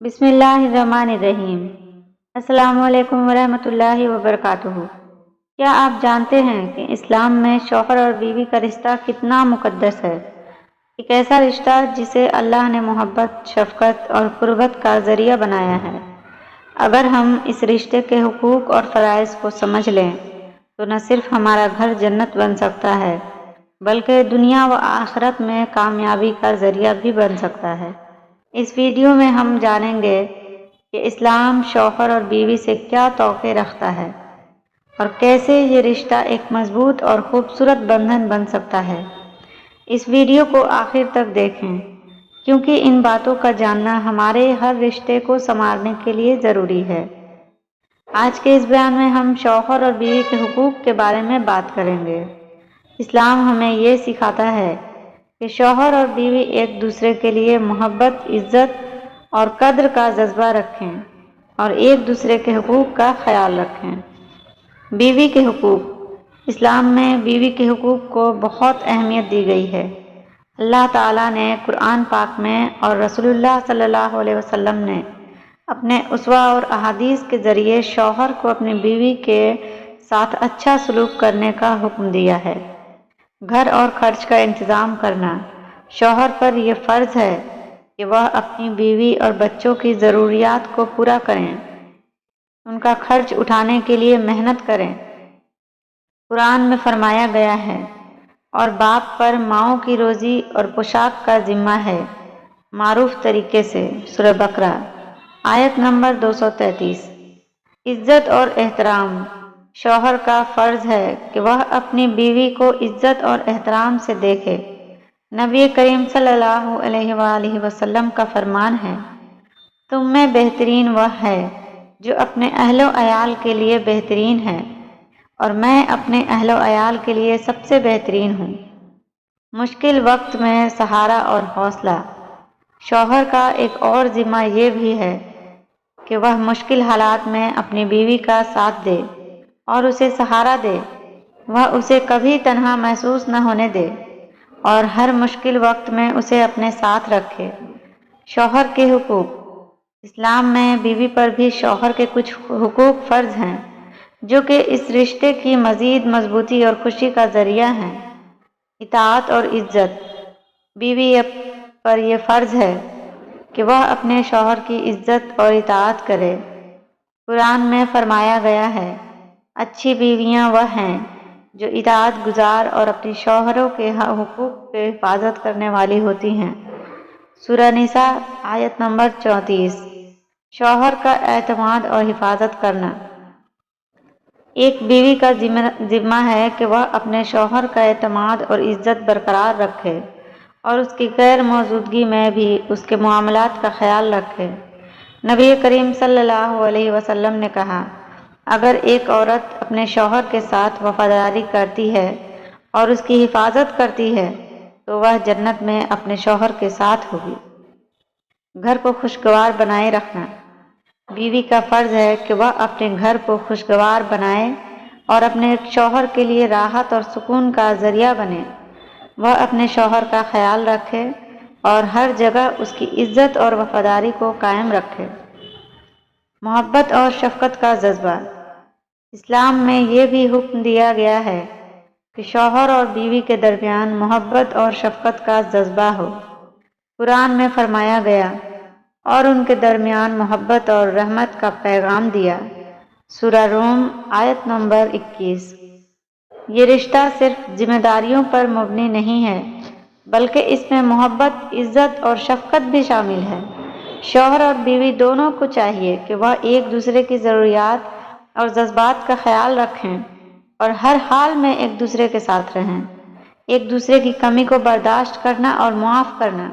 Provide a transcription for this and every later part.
بسم اللہ الرحمن الرحیم۔ السلام علیکم ورحمۃ اللہ وبرکاتہ۔ کیا آپ جانتے ہیں کہ اسلام میں شوہر اور بیوی کا رشتہ کتنا مقدس ہے؟ ایک ایسا رشتہ جسے اللہ نے محبت، شفقت اور قربت کا ذریعہ بنایا ہے۔ اگر ہم اس رشتے کے حقوق اور فرائض کو سمجھ لیں تو نہ صرف ہمارا گھر جنت بن سکتا ہے بلکہ دنیا و آخرت میں کامیابی کا ذریعہ بھی بن سکتا ہے۔ اس ویڈیو میں ہم جانیں گے کہ اسلام شوہر اور بیوی سے کیا توقع رکھتا ہے اور کیسے یہ رشتہ ایک مضبوط اور خوبصورت بندھن بن سکتا ہے۔ اس ویڈیو کو آخر تک دیکھیں کیونکہ ان باتوں کا جاننا ہمارے ہر رشتے کو سنوارنے کے لیے ضروری ہے۔ آج کے اس بیان میں ہم شوہر اور بیوی کے حقوق کے بارے میں بات کریں گے۔ اسلام ہمیں یہ سکھاتا ہے کہ شوہر اور بیوی ایک دوسرے کے لیے محبت، عزت اور قدر کا جذبہ رکھیں اور ایک دوسرے کے حقوق کا خیال رکھیں۔ بیوی کے حقوق۔ اسلام میں بیوی کے حقوق کو بہت اہمیت دی گئی ہے۔ اللہ تعالیٰ نے قرآن پاک میں اور رسول اللہ صلی اللہ علیہ وسلم نے اپنے اسوہ اور احادیث کے ذریعے شوہر کو اپنی بیوی کے ساتھ اچھا سلوک کرنے کا حکم دیا ہے۔ گھر اور خرچ کا انتظام کرنا۔ شوہر پر یہ فرض ہے کہ وہ اپنی بیوی اور بچوں کی ضروریات کو پورا کریں، ان کا خرچ اٹھانے کے لیے محنت کریں۔ قرآن میں فرمایا گیا ہے، اور باپ پر ماؤں کی روزی اور پوشاک کا ذمہ ہے معروف طریقے سے۔ سورہ بقرہ آیت نمبر 233۔ عزت اور احترام۔ شوہر کا فرض ہے کہ وہ اپنی بیوی کو عزت اور احترام سے دیکھے۔ نبی کریم صلی اللہ علیہ وآلہ وسلم کا فرمان ہے، تم میں بہترین وہ ہے جو اپنے اہل و عیال کے لیے بہترین ہے، اور میں اپنے اہل و عیال کے لیے سب سے بہترین ہوں۔ مشکل وقت میں سہارا اور حوصلہ۔ شوہر کا ایک اور ذمہ یہ بھی ہے کہ وہ مشکل حالات میں اپنی بیوی کا ساتھ دے اور اسے سہارا دے۔ وہ اسے کبھی تنہا محسوس نہ ہونے دے اور ہر مشکل وقت میں اسے اپنے ساتھ رکھے۔ شوہر کے حقوق۔ اسلام میں بیوی پر بھی شوہر کے کچھ حقوق فرض ہیں جو کہ اس رشتے کی مزید مضبوطی اور خوشی کا ذریعہ ہیں۔ اطاعت اور عزت۔ بیوی پر یہ فرض ہے کہ وہ اپنے شوہر کی عزت اور اطاعت کرے۔ قرآن میں فرمایا گیا ہے، اچھی بیویاں وہ ہیں جو اطاعت گزار اور اپنی شوہروں کے حقوق کی حفاظت کرنے والی ہوتی ہیں۔ سورہ نساء آیت نمبر 34۔ شوہر کا اعتماد اور حفاظت کرنا۔ ایک بیوی کا ذمہ ہے کہ وہ اپنے شوہر کا اعتماد اور عزت برقرار رکھے اور اس کی غیر موجودگی میں بھی اس کے معاملات کا خیال رکھے۔ نبی کریم صلی اللہ علیہ وسلم نے کہا، اگر ایک عورت اپنے شوہر کے ساتھ وفاداری کرتی ہے اور اس کی حفاظت کرتی ہے تو وہ جنت میں اپنے شوہر کے ساتھ ہوگی۔ گھر کو خوشگوار بنائے رکھنا۔ بیوی کا فرض ہے کہ وہ اپنے گھر کو خوشگوار بنائے اور اپنے شوہر کے لیے راحت اور سکون کا ذریعہ بنے۔ وہ اپنے شوہر کا خیال رکھے اور ہر جگہ اس کی عزت اور وفاداری کو قائم رکھے۔ محبت اور شفقت کا جذبہ۔ اسلام میں یہ بھی حکم دیا گیا ہے کہ شوہر اور بیوی کے درمیان محبت اور شفقت کا جذبہ ہو۔ قرآن میں فرمایا گیا، اور ان کے درمیان محبت اور رحمت کا پیغام دیا۔ سورہ روم آیت نمبر 21۔ یہ رشتہ صرف ذمہ داریوں پر مبنی نہیں ہے بلکہ اس میں محبت، عزت اور شفقت بھی شامل ہے۔ شوہر اور بیوی دونوں کو چاہیے کہ وہ ایک دوسرے کی ضروریات اور جذبات کا خیال رکھیں اور ہر حال میں ایک دوسرے کے ساتھ رہیں۔ ایک دوسرے کی کمی کو برداشت کرنا اور معاف کرنا۔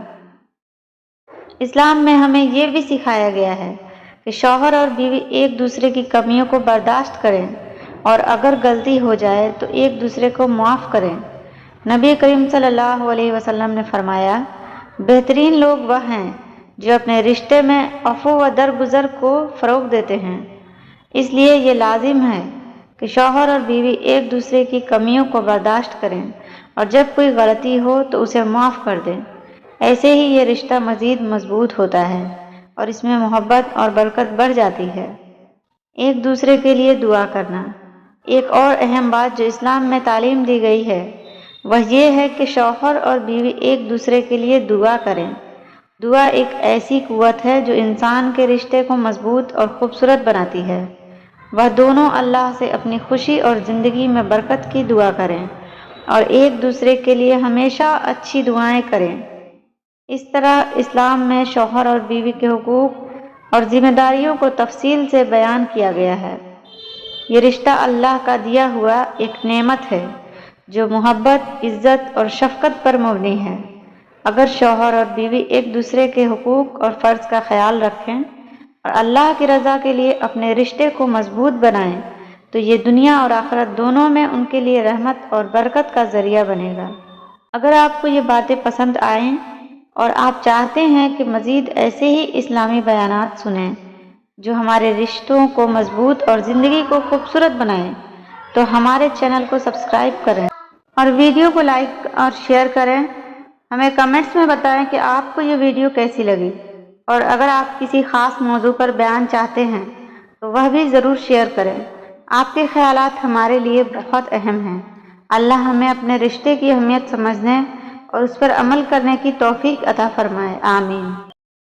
اسلام میں ہمیں یہ بھی سکھایا گیا ہے کہ شوہر اور بیوی ایک دوسرے کی کمیوں کو برداشت کریں اور اگر غلطی ہو جائے تو ایک دوسرے کو معاف کریں۔ نبی کریم صلی اللہ علیہ وسلم نے فرمایا، بہترین لوگ وہ ہیں جو اپنے رشتے میں عفو و درگزر کو فروغ دیتے ہیں۔ اس لیے یہ لازم ہے کہ شوہر اور بیوی ایک دوسرے کی کمیوں کو برداشت کریں اور جب کوئی غلطی ہو تو اسے معاف کر دیں۔ ایسے ہی یہ رشتہ مزید مضبوط ہوتا ہے اور اس میں محبت اور برکت بڑھ جاتی ہے۔ ایک دوسرے کے لیے دعا کرنا۔ ایک اور اہم بات جو اسلام میں تعلیم دی گئی ہے وہ یہ ہے کہ شوہر اور بیوی ایک دوسرے کے لیے دعا کریں۔ دعا ایک ایسی قوت ہے جو انسان کے رشتے کو مضبوط اور خوبصورت بناتی ہے۔ وہ دونوں اللہ سے اپنی خوشی اور زندگی میں برکت کی دعا کریں اور ایک دوسرے کے لیے ہمیشہ اچھی دعائیں کریں۔ اس طرح اسلام میں شوہر اور بیوی کے حقوق اور ذمہ داریوں کو تفصیل سے بیان کیا گیا ہے۔ یہ رشتہ اللہ کا دیا ہوا ایک نعمت ہے جو محبت، عزت اور شفقت پر مبنی ہے۔ اگر شوہر اور بیوی ایک دوسرے کے حقوق اور فرض کا خیال رکھیں اور اللہ کی رضا کے لیے اپنے رشتے کو مضبوط بنائیں تو یہ دنیا اور آخرت دونوں میں ان کے لیے رحمت اور برکت کا ذریعہ بنے گا۔ اگر آپ کو یہ باتیں پسند آئیں اور آپ چاہتے ہیں کہ مزید ایسے ہی اسلامی بیانات سنیں جو ہمارے رشتوں کو مضبوط اور زندگی کو خوبصورت بنائیں تو ہمارے چینل کو سبسکرائب کریں اور ویڈیو کو لائک اور شیئر کریں۔ ہمیں کمنٹس میں بتائیں کہ آپ کو یہ ویڈیو کیسی لگی، اور اگر آپ کسی خاص موضوع پر بیان چاہتے ہیں تو وہ بھی ضرور شیئر کریں۔ آپ کے خیالات ہمارے لیے بہت اہم ہیں۔ اللہ ہمیں اپنے رشتے کی اہمیت سمجھنے اور اس پر عمل کرنے کی توفیق عطا فرمائے، آمین۔